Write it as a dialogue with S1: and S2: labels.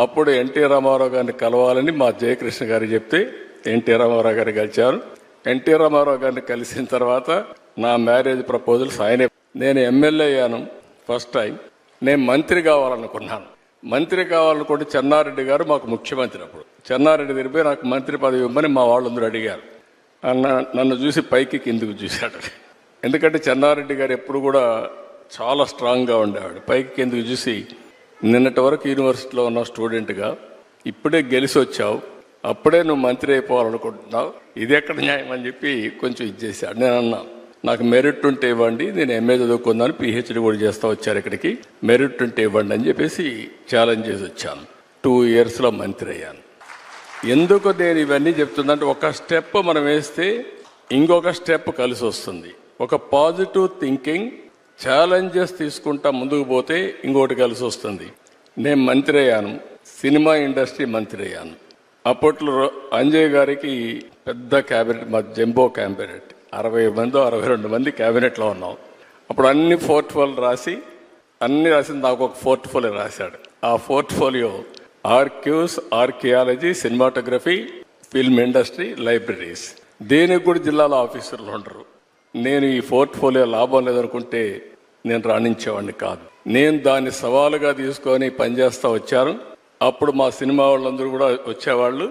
S1: అప్పుడు ఎన్టీ రామారావు గారిని కలవాలని మా జయకృష్ణ గారు చెప్తే ఎన్టీ రామారావు గారిని కలిశారు. ఎన్టీ రామారావు గారిని కలిసిన తర్వాత నా మ్యారేజ్ ప్రపోజల్స్ ఆయనే. నేను ఎమ్మెల్యే అయ్యాను ఫస్ట్ టైం. నేను మంత్రి కావాలనుకున్నాను. మంత్రి కావాలనుకుంటే చెన్నారెడ్డి గారు మాకు ముఖ్యమంత్రి. అప్పుడు చెన్నారెడ్డి దగ్గర నాకు మంత్రి పదవి ఇవ్వమని మా వాళ్ళందరూ అడిగారు. నన్ను చూసి పైకి కిందికి చూశాడు. ఎందుకంటే చెన్నారెడ్డి గారు ఎప్పుడు కూడా చాలా స్ట్రాంగ్గా ఉండేవాడు. పైకి కిందికి చూసి, నిన్నటి వరకు యూనివర్సిటీలో ఉన్న స్టూడెంట్గా ఇప్పుడే గెలిచి వచ్చావు, అప్పుడే నువ్వు మంత్రి అయిపోవాలనుకుంటున్నావు, ఇది ఎక్కడ న్యాయం అని చెప్పి కొంచెం ఇచ్చేసాడు. నేను అన్నా, నాకు మెరిట్ ఉంటే ఇవ్వండి, నేను ఎంఏ చదువుకుందాను, పిహెచ్డీ కూడా చేస్తా వచ్చారు ఇక్కడికి, మెరిట్ ఉంటే ఇవ్వండి అని చెప్పేసి ఛాలెంజ్ చేసి వచ్చాను. 2 yearsలో మంత్రి అయ్యాను. ఎందుకు నేను ఇవన్నీ చెప్తుందంటే, ఒక స్టెప్ మనం వేస్తే ఇంకొక స్టెప్ కలిసి వస్తుంది. ఒక పాజిటివ్ థింకింగ్, ఛాలెంజెస్ తీసుకుంటా ముందుకు పోతే ఇంకోటి కలిసి వస్తుంది. నేను మంత్రి అయ్యాను, సినిమా ఇండస్ట్రీ మంత్రి అయ్యాను. అప్పట్లో అంజయ్ గారికి పెద్ద క్యాబినెట్, మా జంబో క్యాబినెట్, 60 మంది 62 మంది క్యాబినెట్లో ఉన్నాం. అప్పుడు అన్ని పోర్ట్ఫోలియో రాసి నాకు ఒక పోర్ట్ఫోలియో రాశాడు. ఆ portfolio archives, archaeology, cinematography, film industry, libraries. దేనికి కూడా జిల్లాలో ఆఫీసర్లు ఉండరు. నేను ఈ పోర్ట్ఫోలియో లాభం లేదనుకుంటే నేను రాణించేవాడిని కాదు. నేను దాన్ని సవాలుగా తీసుకొని పనిచేస్తూ వచ్చాను. అప్పుడు మా సినిమా వాళ్ళందరూ కూడా వచ్చేవాళ్ళు.